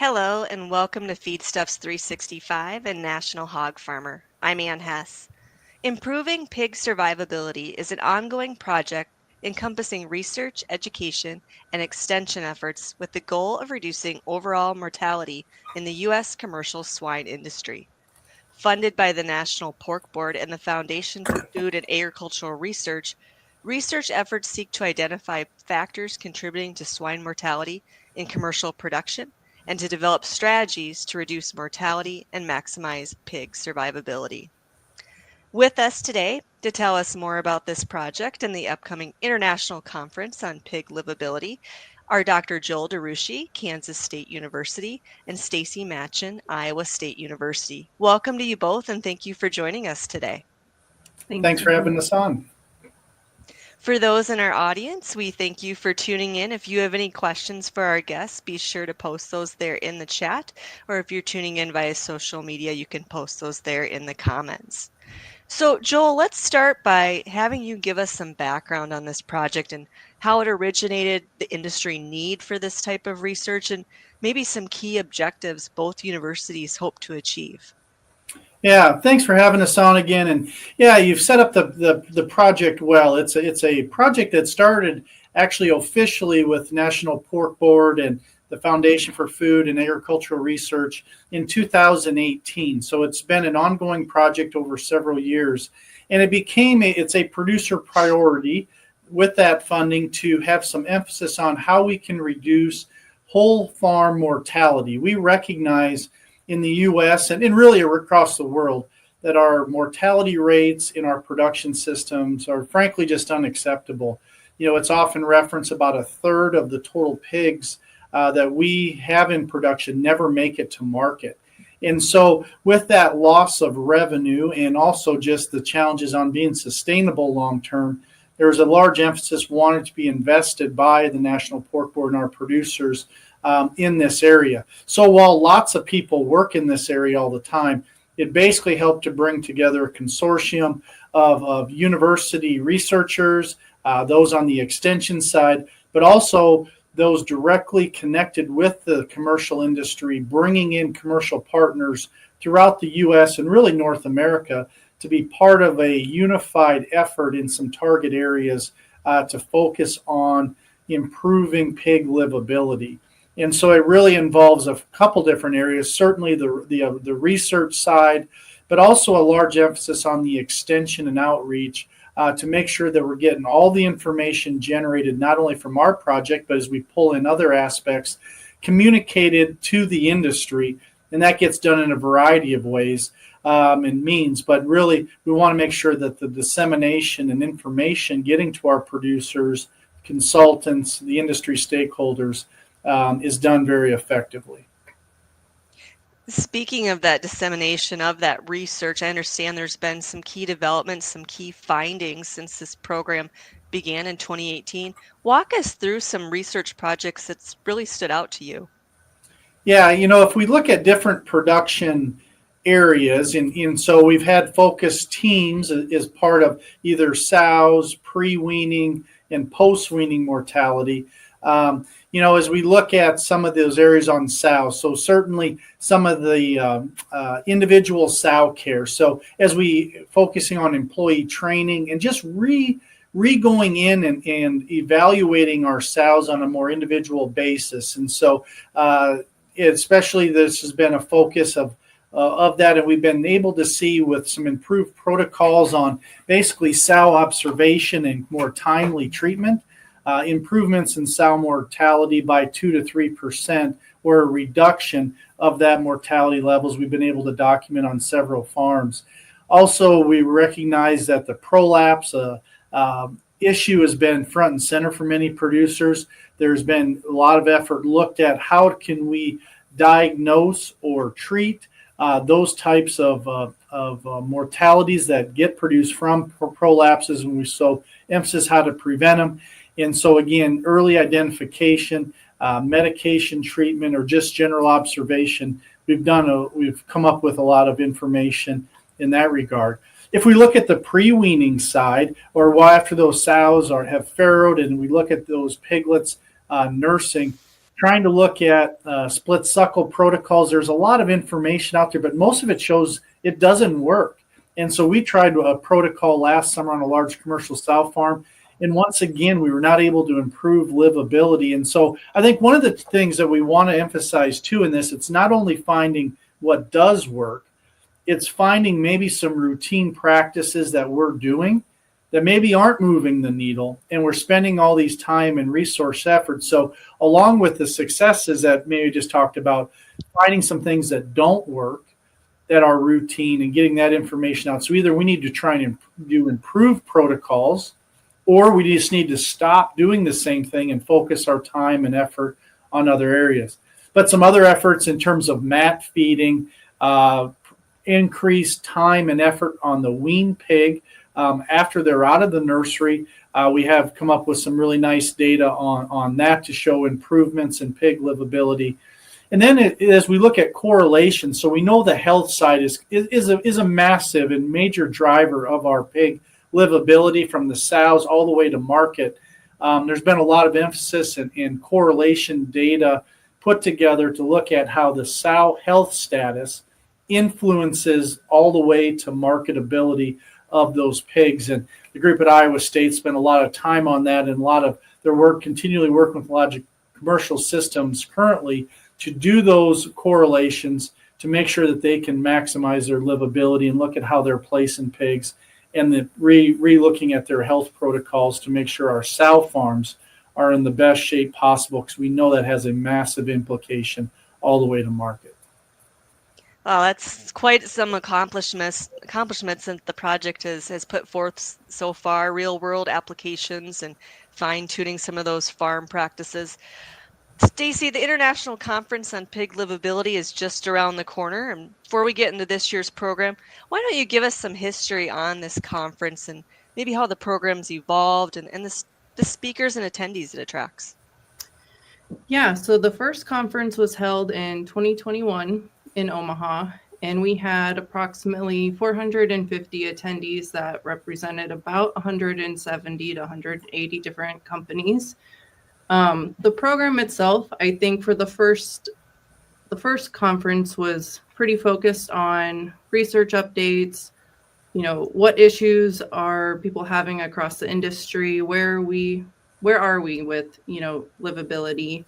Hello and welcome to Feedstuffs 365 and National Hog Farmer. I'm Ann Hess. Improving pig survivability is an ongoing project encompassing research, education, and extension efforts with the goal of reducing overall mortality in the U.S. commercial swine industry. Funded by the National Pork Board and the Foundation for Food and Agricultural Research, research efforts seek to identify factors contributing to swine mortality in commercial production and to develop strategies to reduce mortality and maximize pig survivability. With us today to tell us more about this project and the upcoming International Conference on Pig Livability are Dr. Joel DeRushi, Kansas State University, and Stacy Matchin, Iowa State University. Welcome to you both, and thank you for joining us today. Thanks for having us on. For those in our audience, we thank you for tuning in. If you have any questions for our guests, be sure to post those there in the chat, or if you're tuning in via social media, you can post those there in the comments. So, Joel, let's start by having you give us some background on this project and how it originated, the industry need for this type of research, and maybe some key objectives both universities hope to achieve. Yeah, thanks for having us on again. And yeah, you've set up the project well. It's a project that started actually officially with National Pork Board and the Foundation for Food and Agricultural Research in 2018. So it's been an ongoing project over several years, and it's a producer priority with that funding to have some emphasis on how we can reduce whole farm mortality. We recognize in the U.S. and really across the world that our mortality rates in our production systems are frankly just unacceptable. It's often referenced about a third of the total pigs that we have in production never make it to market. And so with that loss of revenue and also just the challenges on being sustainable long term, there's a large emphasis wanted to be invested by the National Pork Board and our producers in this area. So while lots of people work in this area all the time, it basically helped to bring together a consortium of university researchers, those on the extension side, but also those directly connected with the commercial industry, bringing in commercial partners throughout the U.S. and really North America to be part of a unified effort in some target areas to focus on improving pig livability. And so it really involves a couple different areas, certainly the research side, but also a large emphasis on the extension and outreach to make sure that we're getting all the information generated, not only from our project, but as we pull in other aspects, communicated to the industry. And that gets done in a variety of ways and means. But really, we want to make sure that the dissemination and information getting to our producers, consultants, the industry stakeholders, is done very effectively. Speaking of that dissemination of that research, I understand there's been some key developments, some key findings since this program began in 2018. Walk us through some research projects that's really stood out to you. Yeah, if we look at different production areas, and so we've had focus teams as part of either sows, pre-weaning, and post-weaning mortality. As we look at some of those areas on sow, so certainly some of the individual sow care. So as we focusing on employee training and just going in and evaluating our sows on a more individual basis. And so especially this has been a focus of that, and we've been able to see with some improved protocols on basically sow observation and more timely treatment. Improvements in sow mortality by 2 to 3%, or a reduction of that mortality levels we've been able to document on several farms. Also, we recognize that the prolapse issue has been front and center for many producers. There's been a lot of effort looked at how can we diagnose or treat those types of mortalities that get produced from prolapses, and we so emphasis how to prevent them. And so again, early identification, medication treatment, or just general observation, we've come up with a lot of information in that regard. If we look at the pre-weaning side, or after those sows have farrowed, and we look at those piglets nursing, trying to look at split suckle protocols. There's a lot of information out there, but most of it shows it doesn't work. And so we tried a protocol last summer on a large commercial sow farm. And once again, we were not able to improve livability. And so I think one of the things that we want to emphasize too in this, it's not only finding what does work, it's finding maybe some routine practices that we're doing that maybe aren't moving the needle, and we're spending all these time and resource efforts. So along with the successes that maybe just talked about, finding some things that don't work, that are routine, and getting that information out. So either we need to try and do improved protocols, or we just need to stop doing the same thing and focus our time and effort on other areas. But some other efforts in terms of mat feeding, increased time and effort on the wean pig after they're out of the nursery. We have come up with some really nice data on that to show improvements in pig livability. And then as we look at correlation, so we know the health side is a massive and major driver of our pig livability from the sows all the way to market. There's been a lot of emphasis in correlation data put together to look at how the sow health status influences all the way to marketability of those pigs. And the group at Iowa State spent a lot of time on that, and a lot of their work continually working with a lot of commercial systems currently to do those correlations to make sure that they can maximize their livability and look at how they're placing pigs, and then re-looking at their health protocols to make sure our sow farms are in the best shape possible, because we know that has a massive implication all the way to market. Wow, that's quite some accomplishments that the project has put forth so far, real world applications and fine tuning some of those farm practices. Stacy, the International Conference on Pig Livability is just around the corner. And before we get into this year's program, why don't you give us some history on this conference and maybe how the program's evolved and the speakers and attendees it attracts? Yeah, so the first conference was held in 2021 in Omaha, and we had approximately 450 attendees that represented about 170 to 180 different companies. The program itself, I think for the first conference was pretty focused on research updates, what issues are people having across the industry, where are we with, livability.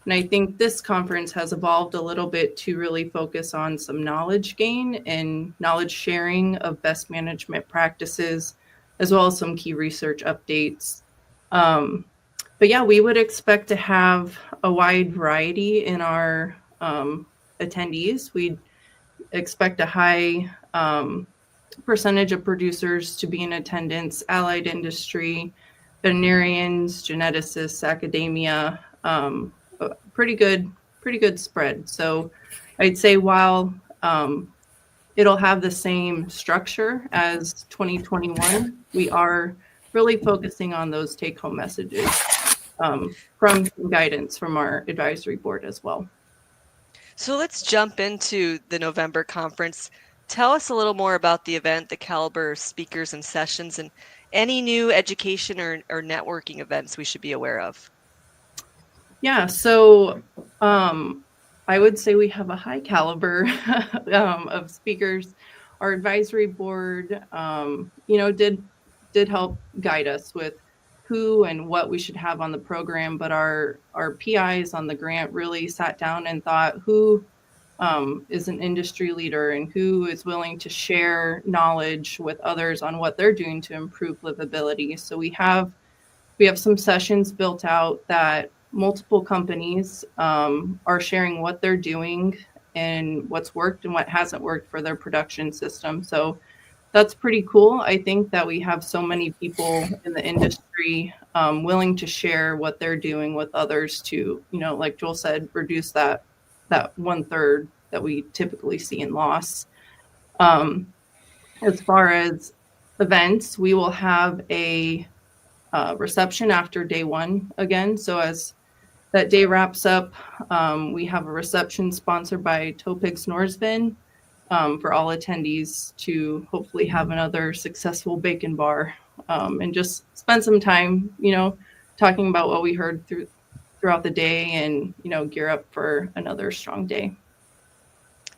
And I think this conference has evolved a little bit to really focus on some knowledge gain and knowledge sharing of best management practices, as well as some key research updates. But yeah, we would expect to have a wide variety in our attendees. We'd expect a high percentage of producers to be in attendance, allied industry, veterinarians, geneticists, academia, pretty good spread. So I'd say while it'll have the same structure as 2021, we are really focusing on those take-home messages from guidance from our advisory board as well. So let's jump into the November conference. Tell us a little more about the event, the caliber of speakers and sessions, and any new education or networking events we should be aware of. Yeah, so I would say we have a high caliber of speakers. Our advisory board, did help guide us with who and what we should have on the program, but our PIs on the grant really sat down and thought who is an industry leader and who is willing to share knowledge with others on what they're doing to improve livability. So we have some sessions built out that multiple companies are sharing what they're doing and what's worked and what hasn't worked for their production system. So that's pretty cool. I think that we have so many people in the industry willing to share what they're doing with others to, like Joel said, reduce that 1/3 that we typically see in loss. As far as events, we will have a reception after day one again. So as that day wraps up, we have a reception sponsored by Topigs Norsvin for all attendees to hopefully have another successful bacon bar and just spend some time, talking about what we heard throughout the day and, gear up for another strong day.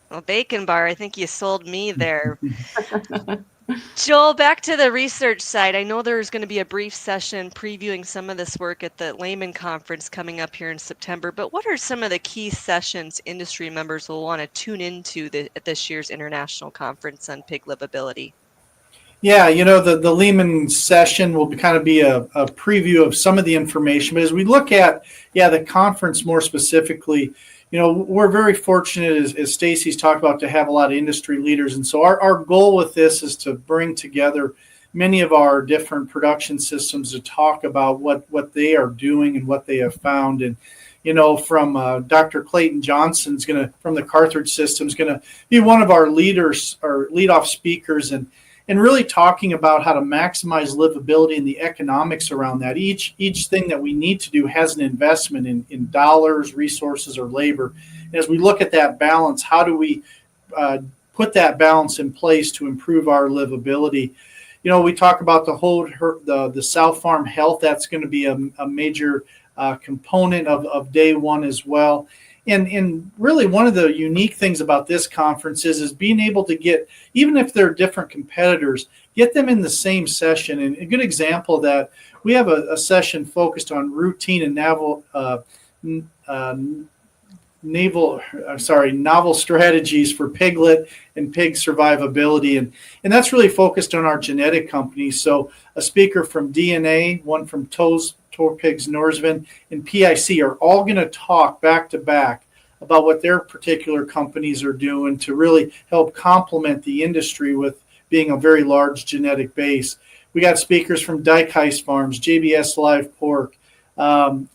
Well, Bacon Bar, I think you sold me there. Joel, back to the research side. I know there's going to be a brief session previewing some of this work at the Layman Conference coming up here in September, but what are some of the key sessions industry members will want to tune into at this year's International Conference on Pig Livability? Yeah, the Lehman session will kind of be a preview of some of the information. But as we look at, the conference more specifically, we're very fortunate, as Stacy's talked about, to have a lot of industry leaders. And so our goal with this is to bring together many of our different production systems to talk about what they are doing and what they have found. And, from Dr. Clayton Johnson's from the Carthage system, is going to be one of our leaders or lead-off speakers, and really talking about how to maximize livability and the economics around that. Each thing that we need to do has an investment in dollars, resources, or labor. And as we look at that balance, how do we put that balance in place to improve our livability? We talk about the sow farm health. That's going to be a major component of day one as well. And really one of the unique things about this conference is being able to get, even if they're different competitors, get them in the same session. And a good example of that, we have a session focused on routine and novel strategies for piglet and pig survivability. And that's really focused on our genetic companies. So a speaker from DNA, one from Torpigs Norsvin, and PIC are all going to talk back to back about what their particular companies are doing to really help complement the industry with being a very large genetic base. We got speakers from Dykheist Farms, JBS Live Pork,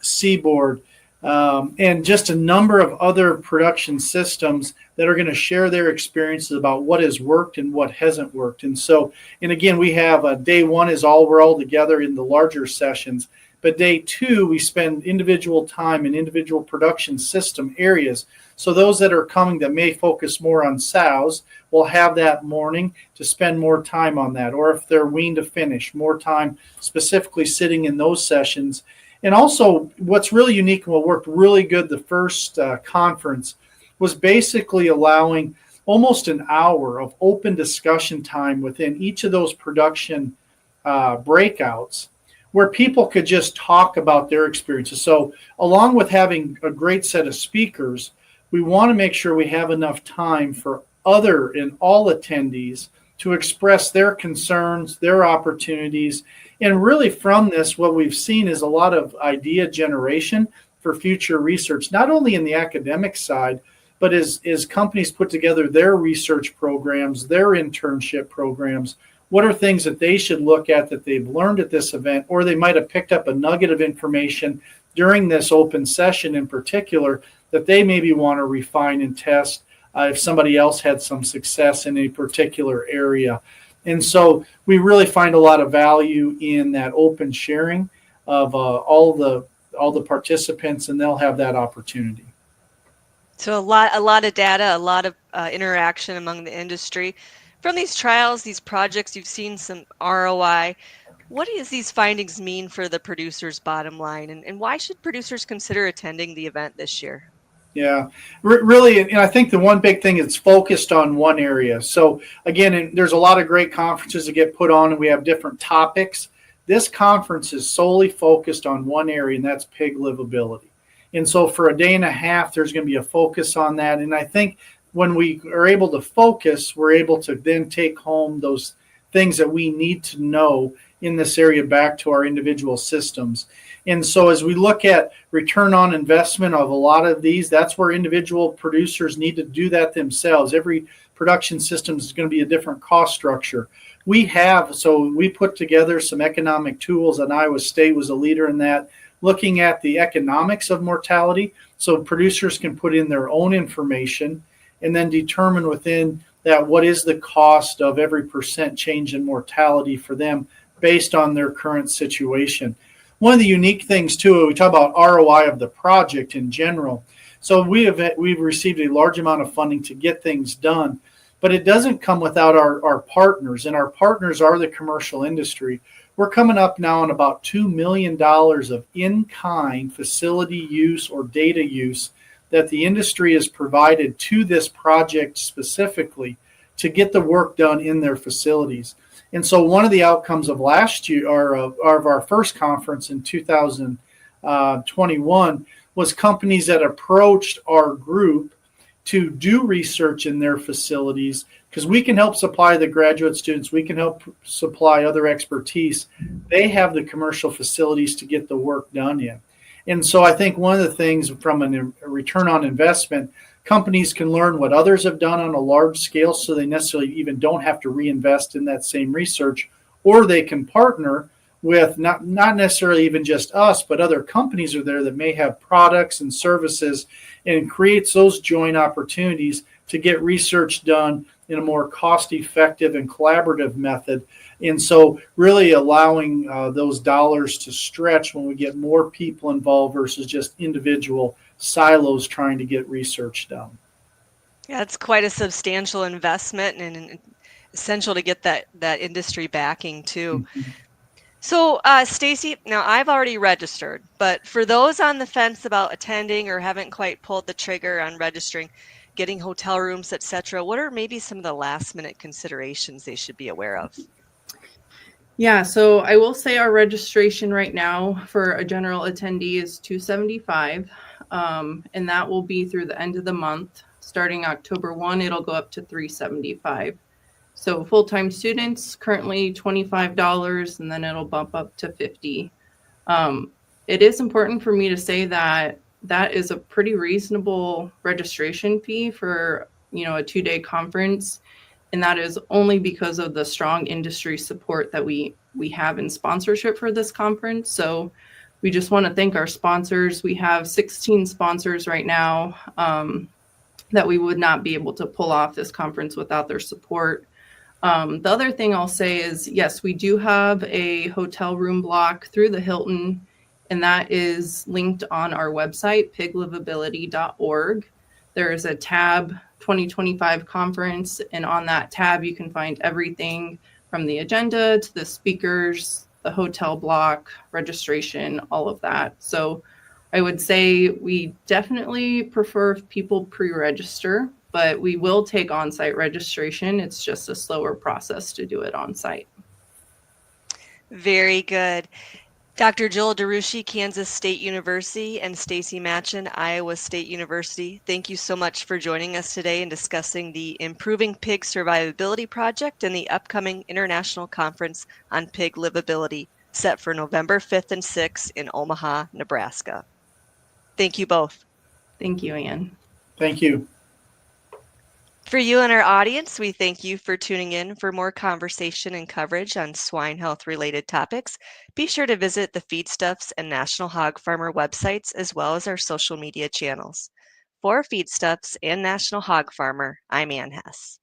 Seaboard, and just a number of other production systems that are going to share their experiences about what has worked and what hasn't worked. And again, we have day one we're all together in the larger sessions. But day two, we spend individual time in individual production system areas. So those that are coming that may focus more on sows will have that morning to spend more time on that. Or if they're wean to finish, more time specifically sitting in those sessions. And also what's really unique and what worked really good the first conference was basically allowing almost an hour of open discussion time within each of those production breakouts, where people could just talk about their experiences. So along with having a great set of speakers, we want to make sure we have enough time for other and all attendees to express their concerns, their opportunities. And really from this, what we've seen is a lot of idea generation for future research, not only in the academic side, but as companies put together their research programs, their internship programs, what are things that they should look at that they've learned at this event, or they might have picked up a nugget of information during this open session in particular that they maybe want to refine and test if somebody else had some success in a particular area. And so we really find a lot of value in that open sharing of all the participants, and they'll have that opportunity. So a lot of data, a lot of interaction among the industry. From these trials, these projects, you've seen some ROI. What does these findings mean for the producer's bottom line, and why should producers consider attending the event this year? Yeah, really, and I think the one big thing is focused on one area. So again, there's a lot of great conferences that get put on, and we have different topics. This conference is solely focused on one area, and that's pig livability. And so for a day and a half, there's going to be a focus on that. And I think when we are able to focus, we're able to then take home those things that we need to know in this area back to our individual systems. And so as we look at return on investment of a lot of these, that's where individual producers need to do that themselves. Every production system is going to be a different cost structure. We put together some economic tools, and Iowa State was a leader in that, looking at the economics of mortality. So producers can put in their own information and then determine within that what is the cost of every percent change in mortality for them based on their current situation. One of the unique things too, we talk about ROI of the project in general. So we've received a large amount of funding to get things done, but it doesn't come without our partners, and our partners are the commercial industry. we're coming up now on about $2 million of in-kind facility use or data use that the industry has provided to this project specifically to get the work done in their facilities. And so one of the outcomes of last year, or of our first conference in 2021, was companies that approached our group to do research in their facilities, because we can help supply the graduate students, we can help supply other expertise. They have the commercial facilities to get the work done in. And so I think one of the things from a return on investment, companies can learn what others have done on a large scale, so they necessarily even don't have to reinvest in that same research, or they can partner with not necessarily even just us, but other companies are there that may have products and services, and creates those joint opportunities to get research done in a more cost-effective and collaborative method. And so really allowing those dollars to stretch when we get more people involved versus just individual silos trying to get research done. Yeah, it's quite a substantial investment and essential to get that industry backing too. Mm-hmm. So, Stacy, now I've already registered, but for those on the fence about attending or haven't quite pulled the trigger on registering, getting hotel rooms, etc., what are maybe some of the last minute considerations they should be aware of? Yeah, so I will say our registration right now for a general attendee is $275, and that will be through the end of the month. Starting October 1, it'll go up to $375. So full-time students currently $25, and then it'll bump up to $50. It is important for me to say that that is a pretty reasonable registration fee for, a 2-day conference, and that is only because of the strong industry support that we have in sponsorship for this conference. So we just want to thank our sponsors. We have 16 sponsors right now that we would not be able to pull off this conference without their support. The other thing I'll say is, yes, we do have a hotel room block through the Hilton, and that is linked on our website, piglivability.org. There is a tab, 2025 conference, and on that tab, you can find everything from the agenda to the speakers, the hotel block, registration, all of that. So I would say we definitely prefer if people pre-register, but we will take on-site registration. It's just a slower process to do it on-site. Very good. Dr. Joel DeRushi, Kansas State University, and Stacy Matchin, Iowa State University, thank you so much for joining us today and discussing the Improving Pig Survivability Project and the upcoming International Conference on Pig Livability, set for November 5th and 6th in Omaha, Nebraska. Thank you both. Thank you, Ann. Thank you. For you and our audience, we thank you for tuning in. For more conversation and coverage on swine health related topics, be sure to visit the Feedstuffs and National Hog Farmer websites, as well as our social media channels. For Feedstuffs and National Hog Farmer, I'm Ann Hess.